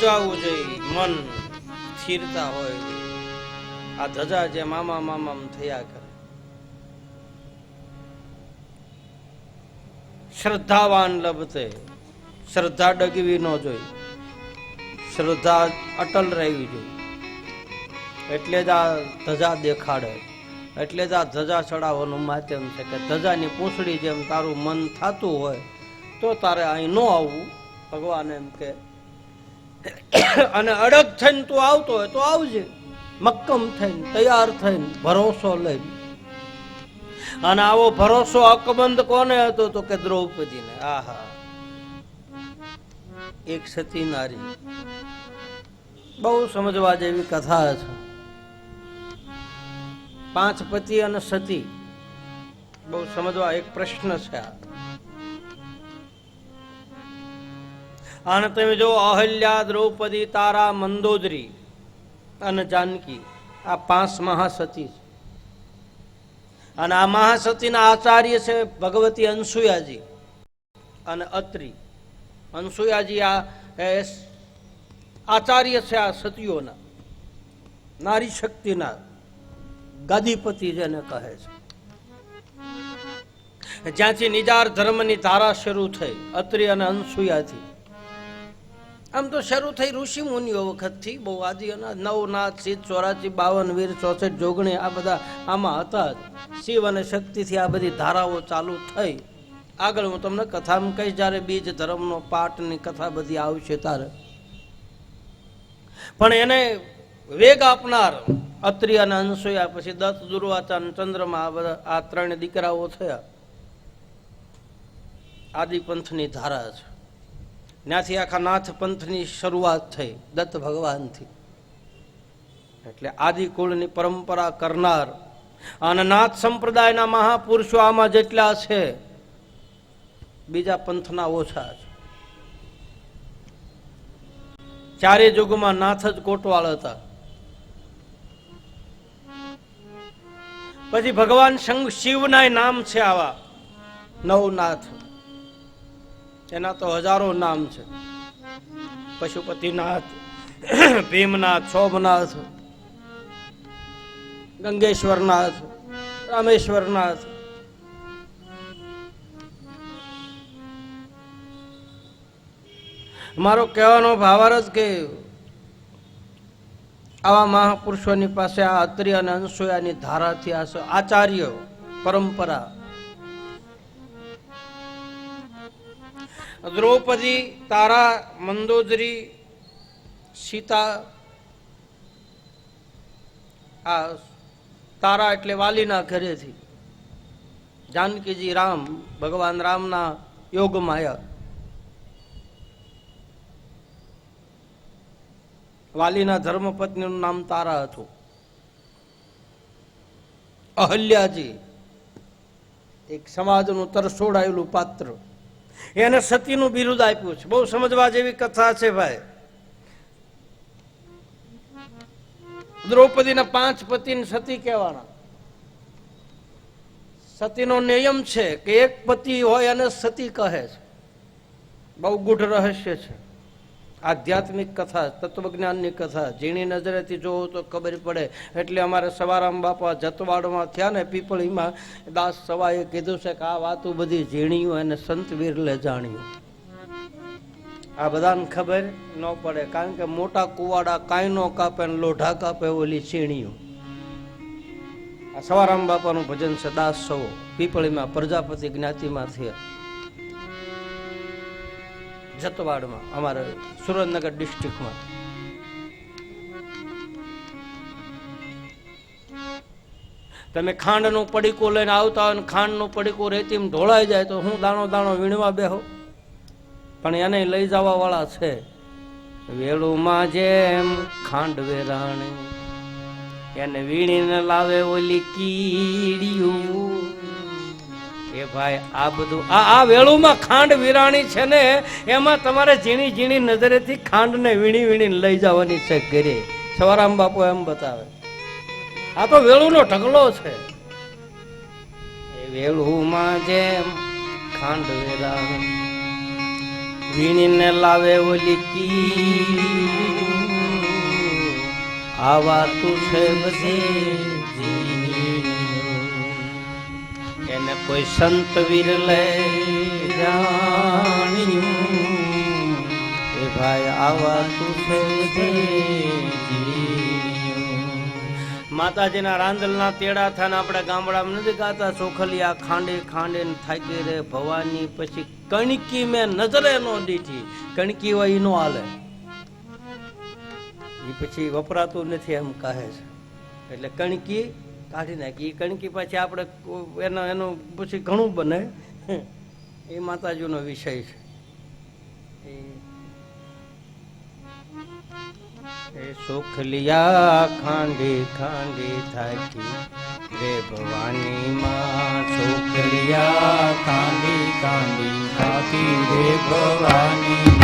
જવું જોઈએ, મન સ્થિરતા હોય. આ ધજા જે મામા મામા થયા કરે. શ્રદ્ધાવાન લભતે, શ્રદ્ધા ડગવી ન જોઈ, શ્રદ્ધા અટલ રહેવી જોઈએ. એટલે જ આ ધજા દેખાડે, એટલે જ આ ધજા ચડાવવાનું માધ્યમ છે કે ધજાની પૂંછડી જેમ તારું મન થતું હોય તો તારે અહીં ન આવવું, ભગવાન એમ કે. અને અડગ થઈને તું આવતો હોય તો આવજે, મક્કમ થઈને, તૈયાર થઈને, ભરોસો લઈને. અને આવો ભરોસો અકબંધ કોને હતો તો કે દ્રૌપદીને. આહા, એક સતી નારી. બહુ સમજવા જેવી કથા છે. 5 પતિ અને સતી, બહુ સમજવા એક પ્રશ્ન છે આ. અને તમે જો અહલ્યા, દ્રૌપદી, તારા, મંદોદરી અને જાનકી, આ 5 મહાસતી છે. અને આ મહાસતીના આચાર્ય છે ભગવતી અનસુયાજી અને અત્રી. અનસુયાજી આ આચાર્ય છે આ સતીઓના, નારી શક્તિના ગાદીપતિ જેને કહે છે. જ્યાંથી નિજાર ધર્મની ધારા શરૂ થઈ અત્રી અને અનસુયાથી. આમ તો શરૂ થઈ ઋષિ મુનિઓ વખતથી, બહુ આદિ. 9 નાથ, સિદ્ધ, 84, 52 વીર, 64 જોગણી, આ બધા આમાં હતા. શિવ અને શક્તિથી આ બધી ધારાઓ ચાલુ થઈ. આગળ હું તમને કથામાં કહીશ, જ્યારે બીજ ધર્મનો પાઠની કથા બધી આવશે ત્યારે. પણ એને વેગ આપનાર અત્રિ અને અનસુયા, પછી દત્ત, દુર્વાસા, ચંદ્રમા, આ બધા આ 3 દીકરાઓ થયા. આદિપંથની ધારા છે. ત્યાંથી આખા નાથ પંથની શરૂઆત થઈ દત્ત ભગવાનથી. એટલે આદિકુળની પરંપરા કરનાર અને નાથ સંપ્રદાયના મહાપુરુષો આમાં જેટલા છે, બીજા પંથના ઓછા છે. 4 યુગમાં નાથ જ કોટવાળ હતા. પછી ભગવાન શિવના નામ છે આવા 9 નાથ. એના તો હજારો નામ છે. પશુપતિનાથ, ભીમનાથ, સોમનાથ, ગંગેશ્વરનાથ, રામેશ્વરનાથ. મારો કહેવાનો ભાવાર્થ કે આવા મહાપુરુષોની પાસે આ અત્રિ અને અનસુયાની ધારાથી આ આચાર્ય પરંપરા. દ્રૌપદી, તારા, મંદોદરી, સીતા. આ તારા એટલે વાલીના ઘરેથી, જાનકીજી રામ, ભગવાન રામના યોગ માયા. વાલીના ધર્મપત્નીનું નામ તારા હતું. અહલ્યાજી, એક સમાજનું તરસોડાયેલું પાત્ર, એને સતીનું બિરુદ આપ્યું છે. બહુ સમજવા જેવી કથા છે ભાઈ. દ્રૌપદીના 5 પતિને સતી કહેવાના. સતીનો નિયમ છે કે એક પતિ હોય અને સતી કહે છે. બહુ ગૂઢ રહસ્ય છે. આધ્યાત્મિક કથા, તત્વજ્ઞાનની કથા. ઝીણી નજરેથી જોવો તો ખબર પડે. એટલે અમારે સવારામ બાપા જતવાડમાં થયા ને પીપળીમાં, દાસ સવાએ કીધું છે કે આ વાતું બધી ઝીણીયું અને સંત વિરલે જાણ્યું. આ બધાને ખબર ન પડે, કારણ કે મોટા કુવાડા કાંઈ નો કાપે ને લોઢા કાપે ઓલી ઝીણીયું. આ સવારામ બાપાનું ભજન છે. દાસ સવો પીપળીમાં પ્રજાપતિ જ્ઞાતિમાં થયા, જતવાડમાં, અમારે સુરેન્દ્રનગર ડિસ્ટ્રિક્ટમાં. તમે ખાંડનું પડીકું લઈને આવતા હોય ને ખાંડનું પડીકું રેતીમાં ઢોળાઈ જાય તો હું દાણો દાણો વીણવા બેહો. પણ એને લઈ જવા વાળા છે. વેળુમાં જેમ ખાંડ વેરાણી, એને વીણીને લાવે ઓલી કીડિયું. એ ભાઈ આ બધું આ વેળુમાં ખાંડ વિરાણી છે ને, એમાં તમારે ઝીણી ઝીણી નજરેથી ખાંડને વીણી વીણીને લઈ જવાની છે ઘરે. સવારામ બાપુ એમ બતાવે. આ તો વેળુનો ઢગલો છે. એ વેળુમાં જેમ ખાંડ વિરાણી, વીણીને લાવે ઓલી કી આવા તું છે બધી એને કોઈ સંત વીર લે જાણ્યું એ ભાઈ આવા તું છે માતાજીના રાંદલના તેડા થાય ને આપણે ગામડામાં નથી ગાતા ચોખલિયા ખાંડે ખાંડે થાકી રે ભવાની પછી કણકી મેં નજરે નો દીઠી કણકી હોય ઈ નો હાલે એ પછી વપરાતું નથી એમ કહે છે એટલે કણકી કાઢી નાખી એ કણકી પછી આપણે એનું પછી ઘણું બને એ માતાજીનો વિષય છે એ સુખલિયા ખાંડી ખાંડી થાકી રે ભવાની માં સુખલિયા ખાંડી ખાંડી થાકી રે ભવાની